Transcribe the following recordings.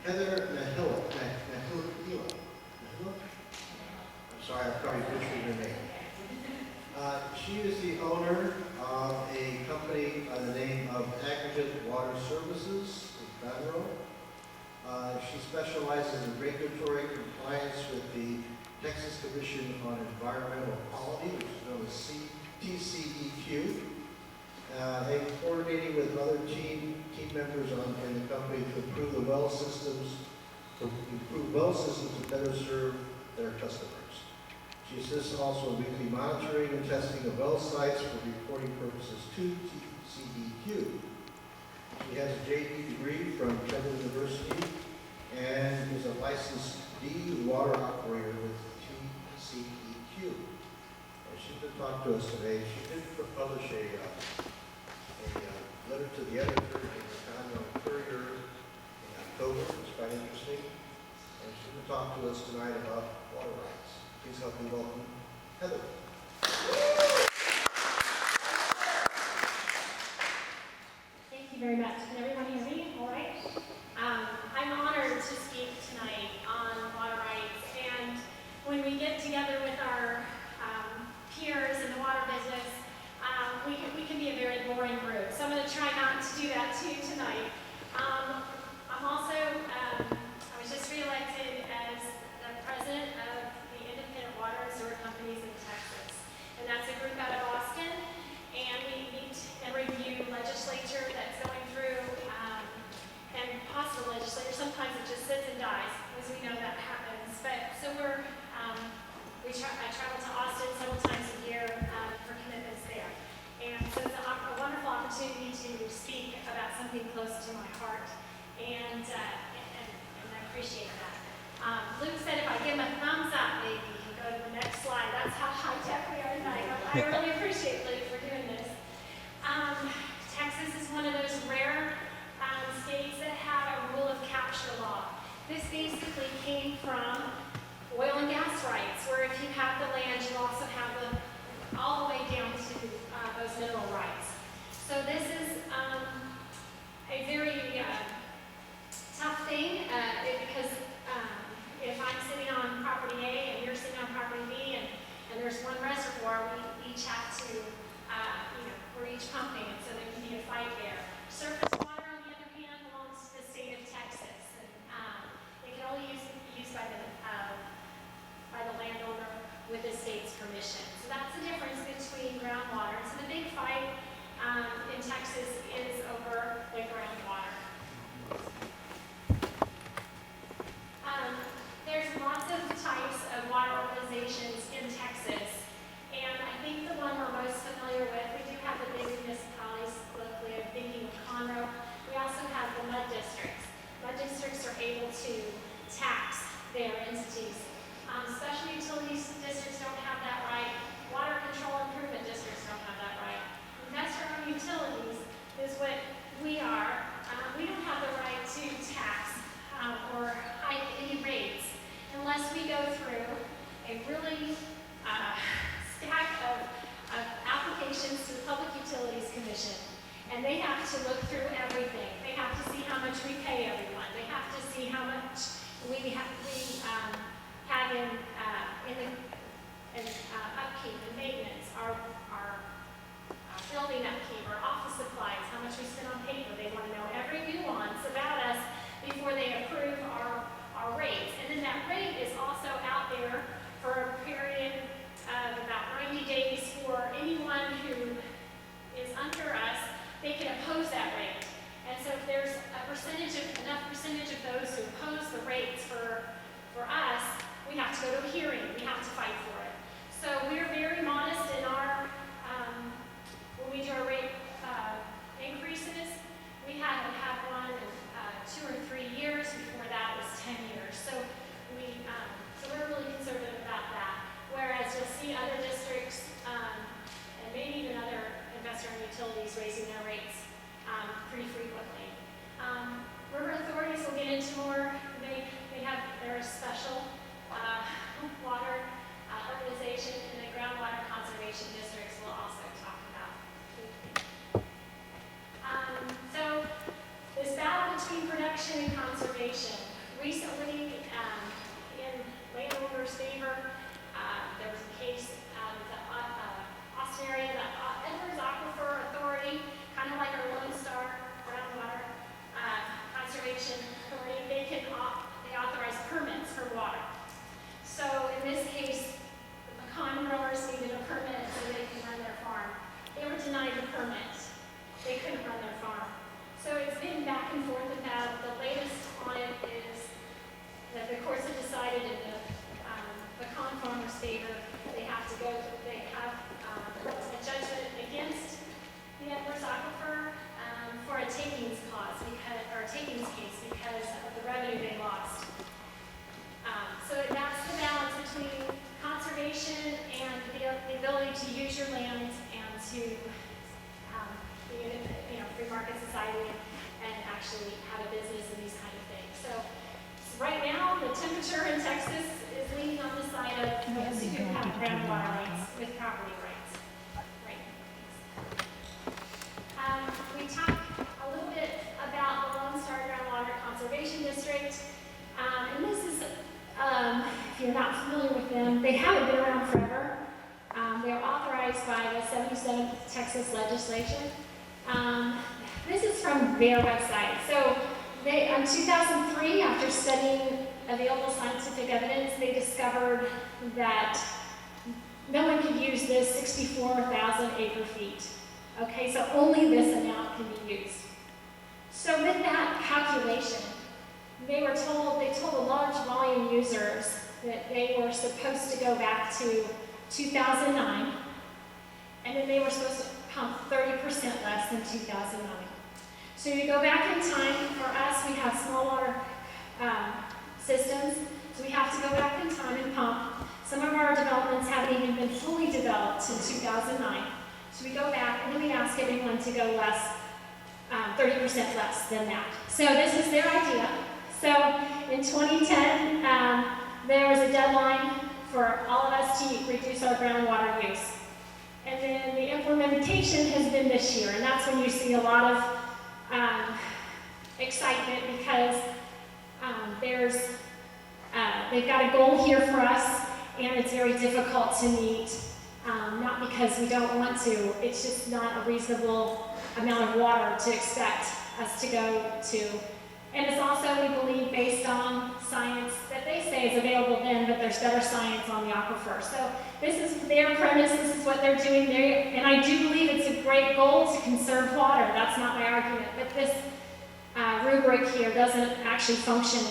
Heather Nehila. I'm sorry, I'm probably butchering her name. She is the owner of a company by the name of Aggregate Water Services in Conroe. She specializes in regulatory compliance with the Texas Commission on Environmental Quality, which is known as TCEQ, and coordinating with other team members in the company to improve well systems to better serve their customers. She assists also in weekly monitoring and testing of well sites for reporting purposes to TCEQ. She has a JD degree from Temple University and is a licensed D water operator with TCEQ. And she's going to talk to us today. She did publish a letter to the editor in the Conroe Courier in October. It's quite interesting. And she's going to talk to us tonight about water rights. Please help me welcome Heather. Thank you very much. Can everyone hear me? All right. I'm honored to speak tonight on water rights. And when we get together with our peers in the water business, we can be a very boring group. So I'm going to try not to do that to you tonight. I'm also, I was just reelected as the president of the Independent Water and Sewer Companies in Texas. And that's a group out of Austin. And we meet and review legislature that's going through, and possible legislature. Sometimes it just sits and dies, as we know that happens. But so I travel to Austin several times a year for commitments there. And so it's a wonderful opportunity to speak about something close to my heart. And I appreciate that. Luke said if I give him a thumbs up, maybe he can go to the next slide. That's how high-tech we are tonight. I really appreciate Luke for doing this. Texas is one of those rare states that have a rule of capture law. This basically came from oil and gas rights, where if you have the land, you also have all the way down to those mineral rights. So this is a very tough thing because if I'm sitting on property A and you're sitting on property B and there's one reservoir, we each have to, we're each pumping it, so there can be a fight there. Surface water, on the other hand, belongs to the state of Texas, and it can only be used by the landowner with the state's permission. So that's the difference between groundwater. So the big fight in Texas is over the groundwater. There's lots of types of water organizations in Texas, and I think the one we're most familiar with, we do have the big municipalities locally. I'm thinking of Conroe. We also have the mud districts. Mud districts are able to tax their entities. Special utilities districts don't have that right. Water control improvement districts don't have that right. Investor-owned utilities is what we are. We don't have the right to tax or hike any rates unless we go through a really stack of applications to the Public Utilities Commission. And they have to look through everything. They have to see how much we pay everyone. They have to see how much we have in upkeep and maintenance, our building upkeep, our office supplies, how much we spend on paper. They want to know every nuance about us before they approve our rates. And then that rate is also out there for a period of about 90 days for anyone who is under us. They can oppose that rate. And so if there's enough percentage of those who oppose the rates for us, we have to go to a hearing. We have to fight for it. So we're very modest in our, when we do our rate increases, we haven't had one in 2 or 3 years. Before that it was 10 years. So we're really conservative about that. Whereas you'll see other districts and maybe even other investor-owned utilities raising their rates pretty frequently. River authorities will get into more. There are special water conservation. Recently, in landowners' favor, there was a case out of the Austin area, the Edwards Aquifer Authority, kind of like our Lone Star groundwater conservation authority. They authorize permits for water. So in this case, the pecan growers needed a permit so they could run their farm. They were denied the permit. They couldn't run their farm. So it's been back and forth with that. The latest on it is that the courts have decided in the pecan farmers' favor, they have a judgment against the Edwards Aquifer for a takings case because of the revenue they lost. So that's the balance between conservation and the ability to use your land and to be in a free market society and actually have a business and these kind of things. So right now, the temperature in Texas is leaning on the side of those who have groundwater rights with property rights. Right. We talked a little bit about the Lone Star Groundwater Conservation District. And this is, if you're not familiar with them, they haven't been around forever. They're authorized by the 77th Texas legislation. This is from their website. So they, in 2003, after studying available scientific evidence, they discovered that no one could use this 64,000 acre feet. Okay, so only this amount can be used. So with that calculation, they told the large volume users that they were supposed to go back to 2009, and then they were supposed to pump 30% less than 2009. So you go back in time. For us, we have small water systems, so we have to go back in time and pump. Some of our developments haven't even been fully developed since 2009. So we go back and then we ask everyone to go less, 30% less than that. So this is their idea. So in 2010, there was a deadline for all of us to reduce our groundwater use. And then the implementation has been this year, and that's when you see a lot of excitement because they've got a goal here for us, and it's very difficult to meet, not because we don't want to, it's just not a reasonable amount of water to expect us to go to. And it's also, we believe, based on science that they say is available then, but there's better science on the aquifer. So this is their premise, this is what they're doing, and I do believe it's a great goal to conserve water. That's not my argument, but this rubric here doesn't actually function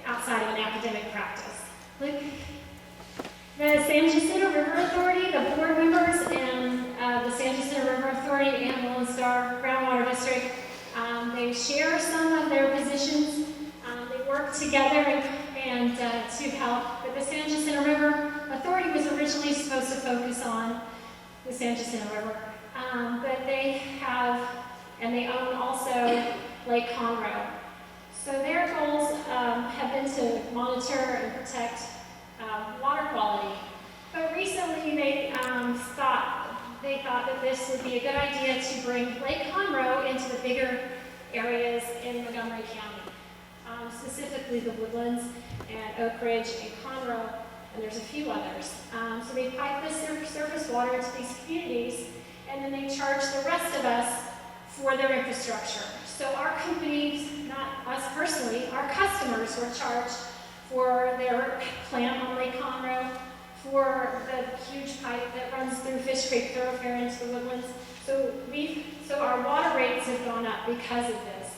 outside of an academic practice. Look, the San Jacinto River Authority, the board members, and the San Jacinto River Authority and the Lone Star Groundwater District, they share some of their positions. They work together and to help. But the San Jacinto River Authority was originally supposed to focus on the San Jacinto River, but they have, and they own also Lake Conroe. So their goals have been to monitor and protect water quality. But recently they thought that this would be a good idea to bring Lake Conroe into the bigger areas in Montgomery County, specifically the Woodlands and Oak Ridge and Conroe, and there's a few others. So they pipe this surface water into these communities, and then they charge the rest of us for their infrastructure. So our companies, not us personally, our customers were charged for their plant on Lake Conroe, for the huge pipe that runs through Fish Creek Thoroughfare into the Woodlands. So our water rates have gone up because of this.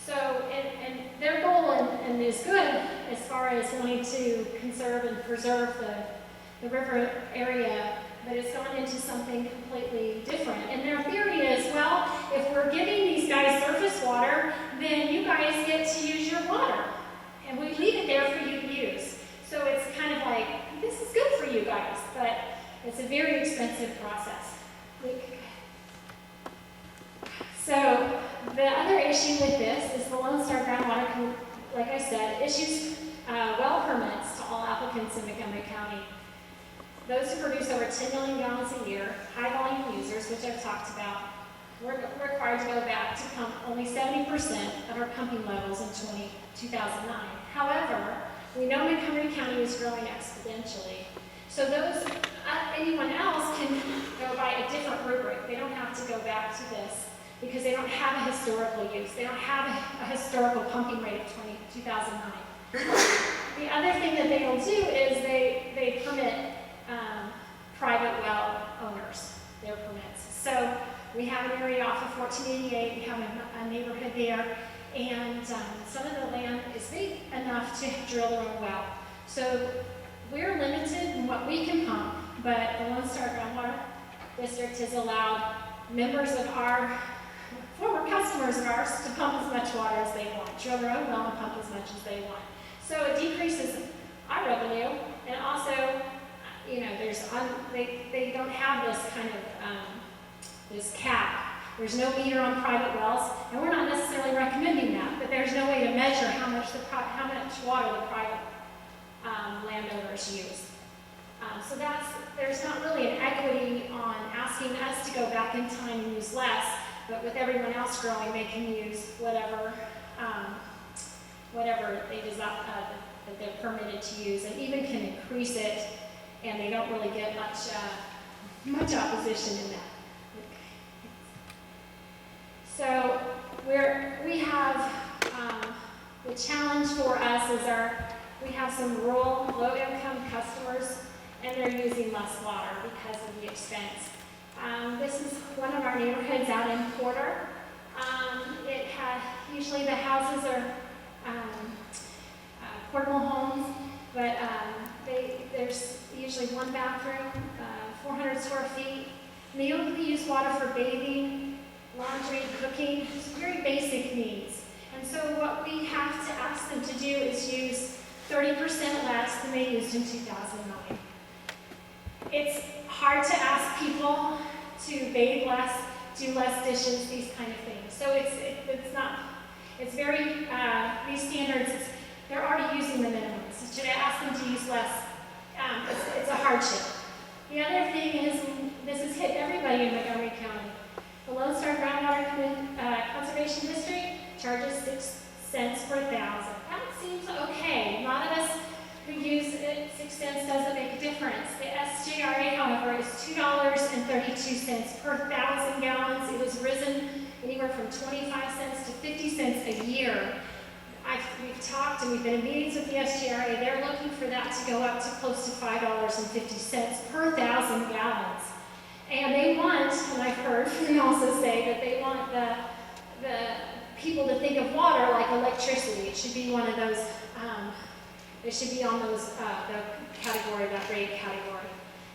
So, and their goal and is good as far as wanting to conserve and preserve the river area, but it's gone into something completely different. And their theory is, well, if we're giving these guys surface water, then you guys get to use your water. And we leave it there for you to use. So it's kind of like, this is good for you guys, but it's a very expensive process. So the other issue with this is the Lone Star Groundwater, like I said, issues well permits to all applicants in Montgomery County. Those who produce over 10 million gallons a year, high volume users, which I've talked about, we're required to go back to pump only 70% of our pumping levels in 2009. However, we know Montgomery County is growing exponentially. So anyone else can go by a different rubric. They don't have to go back to this because they don't have a historical use. They don't have a historical pumping rate of 2009. The other thing that they will do is they permit private well owners, their permits. So we have an area off of 1488, we have a neighborhood there, and some of the land is big enough to drill their own well. So we're limited in what we can pump, but the Lone Star Groundwater District has allowed members of former customers of ours to pump as much water as they want, drill their own well and pump as much as they want. So it decreases our revenue, and also, you know, they don't have this kind of this cap. There's no meter on private wells, and we're not necessarily recommending that, but there's no way to measure how much water the private landowners use. So there's not really an equity on asking us to go back in time and use less, but with everyone else growing, they can use whatever they desire, that they're permitted to use, and even can increase it, and they don't really get much opposition in that. So we have the challenge for us is we have some rural, low-income customers, and they're using less water because of the expense. This is one of our neighborhoods out in Porter. Usually the houses are portable homes, but there's usually one bathroom, 400 square feet. And they only use water for bathing, laundry, cooking, just very basic needs. And so what we have to ask them to do is use 30% less than they used in 2009. It's hard to ask people to bathe less, do less dishes, these kind of things. So it's very, these standards, they're already using the minimum. So to ask them to use less, it's a hardship. The other thing is, this has hit everybody in Montgomery County. The Lone Star Groundwater Conservation District charges 6 cents per thousand. That seems okay. A lot of us who use it, 6 cents doesn't make a difference. The SGRA, however, is $2.32 per 1,000 gallons. It has risen anywhere from 25 cents to 50 cents a year. We've talked and we've been in meetings with the SGRA. They're looking for that to go up to close to $5.50 per 1,000 gallons. And they want, and I've heard them also say that they want the people to think of water like electricity. It should be one of those, it should be on those, the category, that rate category.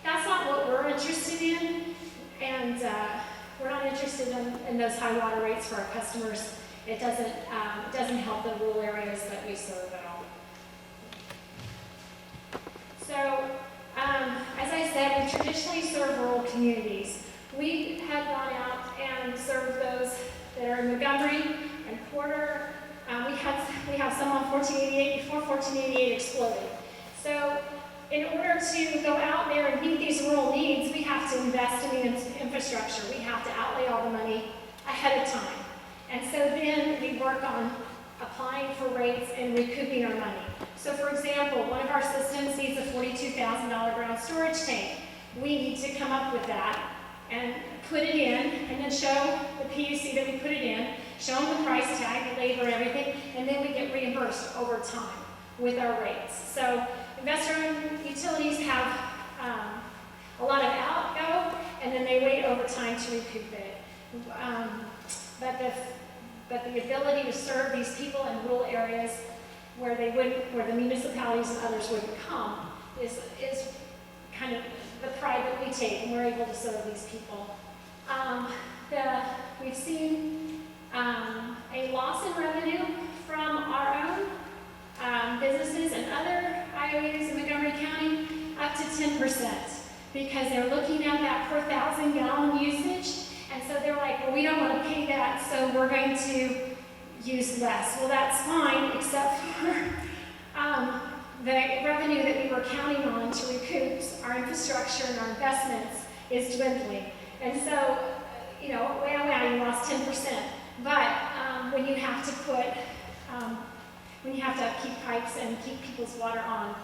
That's not what we're interested in, and we're not interested in those high water rates for our customers. It doesn't help the rural areas that we serve at all. So, as I said, we traditionally serve rural communities. We have gone out and served those that are in Montgomery and Porter. We have some on 1488 before 1488 exploded. So, in order to go out there and meet these rural needs, we have to invest in the infrastructure. We have to outlay all the money ahead of time. And so then we work on applying for rates and recouping our money. So for example, one of our systems needs a $42,000 ground storage tank. We need to come up with that and put it in, and then show the PUC that we put it in, show them the price tag, the labor, everything, and then we get reimbursed over time with our rates. So investor-owned utilities have a lot of outgo, and then they wait over time to recoup it. But the ability to serve these people in rural areas where the municipalities and others wouldn't come is kind of the pride that we take, and we're able to serve these people. We've seen a loss in revenue from our own businesses and other IOUs in Montgomery County up to 10%, because they're looking at that per 1,000 gallon usage. And so they're like, well, we don't want to pay that, so we're going to use less. Well, that's fine, except for the revenue that we were counting on to recoup our infrastructure and our investments is dwindling. And so, wow, you lost 10%. But when you have to put, when you have to keep pipes and keep people's water on,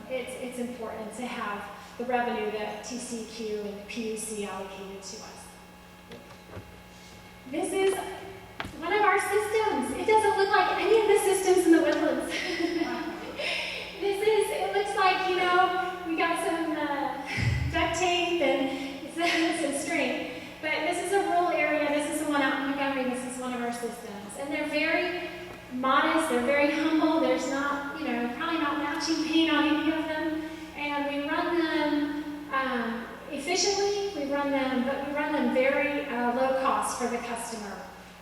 it's important to have the revenue that TCQ and the PUC allocated to us. This is one of our systems. It doesn't look like any of the systems in the woodlands. It looks like, we got some duct tape and some string. But this is a rural area. This is the one out in Montgomery. This is one of our systems. And they're very modest. They're very humble. There's not, probably not matching paint on any of them. And we run them efficiently. But we run them very low cost for the customer.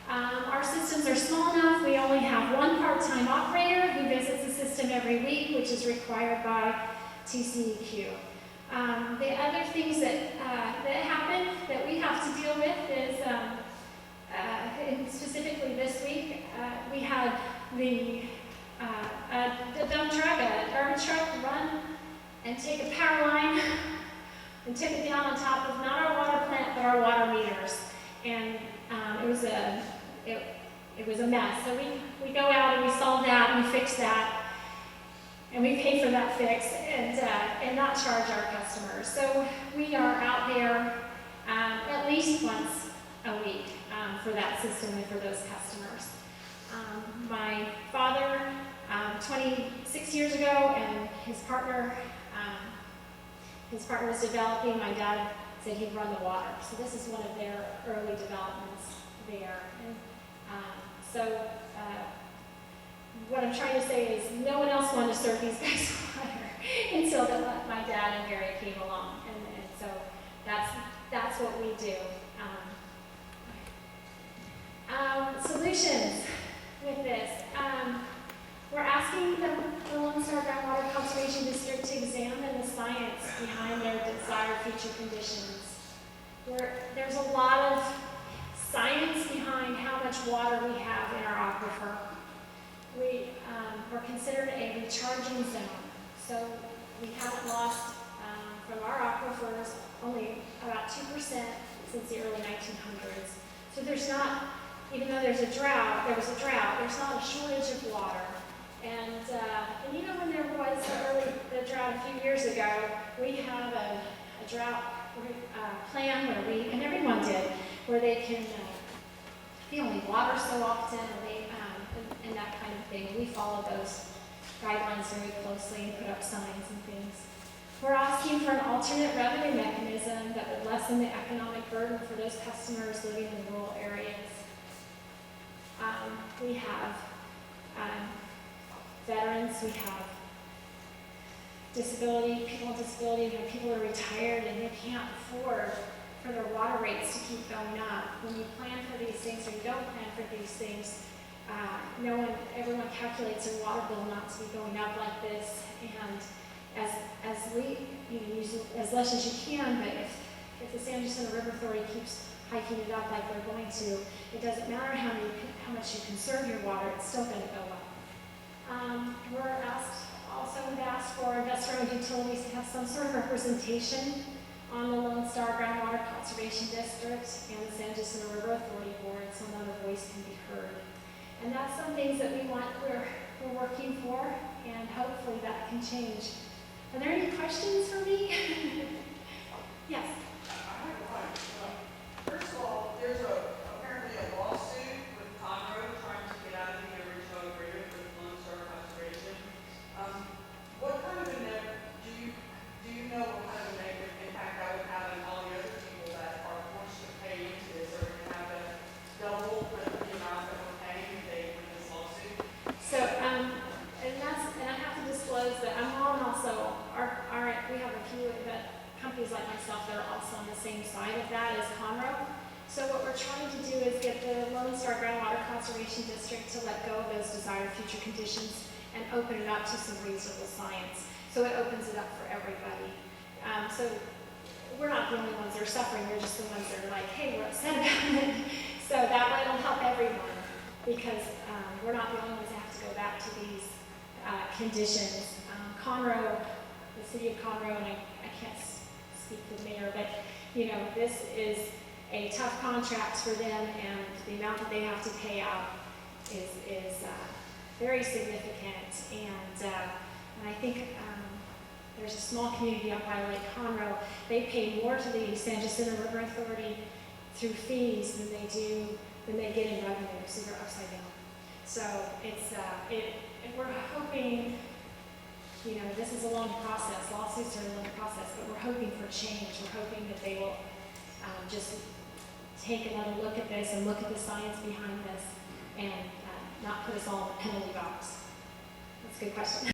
Our systems are small enough. We only have one part-time operator who visits the system every week, which is required by TCEQ. The other things that happen that we have to deal with is, and specifically this week, we had the dump truck, a garbage truck, run and take a power line and tip it down on top of not our water plant but our water meters, and it was a mess. So we go out and we solve that and we fix that. And we pay for that fix and not charge our customers. So we are out there at least once a week for that system and for those customers. My father, 26 years ago, and his partner was developing. My dad said he'd run the water. So this is one of their early developments there. And what I'm trying to say is no one else wanted to serve these guys water until my dad and Gary came along. And so that's what we do. Solutions with this. We're asking the Lone Star Groundwater Conservation District to examine the science behind their desired future conditions. There's a lot of science behind how much water we have in our aquifer. We're considered a recharging zone, so we haven't lost from our aquifers only about 2% since the early 1900s. So there's not, even though there was a drought, there's not a shortage of water. And even when there was the drought a few years ago, we have a drought plan where and everyone did, where they can, they only water so often, and that kind of thing. We follow those guidelines very closely and put up signs and things. We're asking for an alternate revenue mechanism that would lessen the economic burden for those customers living in rural areas. We have veterans, we have disability, people with disability, we have people who are retired and they can't afford for their water rates to keep going up. When you plan for these things or you don't plan for these things, everyone calculates their water bill not to be going up like this, and as we use as less as you can, but if the San Jacinto River Authority keeps hiking it up like they're going to, it doesn't matter how much you conserve your water, it's still going to go up. We've asked for investor-owned utilities to have some sort of representation on the Lone Star Groundwater Conservation District and the San Jacinto River Authority Board, so another voice can be heard. And that's some things that we're working for, and hopefully that can change. Are there any questions for me? Yes. I have one. First of all, there's apparently a lawsuit with Conroe trying to get out of the original agreement with Lone Star Conservation. What kind of do you know what kind of a negative impact that would have on all the other people that are forced to pay into this? Are we going to have to double the amount that we're paying if they win this lawsuit? So, and I have to disclose that I'm on also, we have a few companies like myself that are also on the same side of that as Conroe. So what we're trying to do is get the Lone Star Groundwater Conservation District to let go of those desired future conditions and open it up to some reasonable science. So it opens it up for everybody. So we're not the only ones that are suffering, we're just the ones that are like, hey, we're upset about it. So that way it'll help everyone, because we're not the only ones that have to go back to these conditions. Conroe, the city of Conroe, and I can't speak for the mayor, but this is a tough contract for them, and the amount that they have to pay out is very significant. And I think there's a small community up by Lake Conroe. They pay more to the San Jacinto River Authority through fees than they get in revenue, so they're upside down. So we're hoping, this is a long process. Lawsuits are a long process, but we're hoping for change. We're hoping that they will just take another look at this and look at the science behind this and not put us all in the penalty box. That's a good question.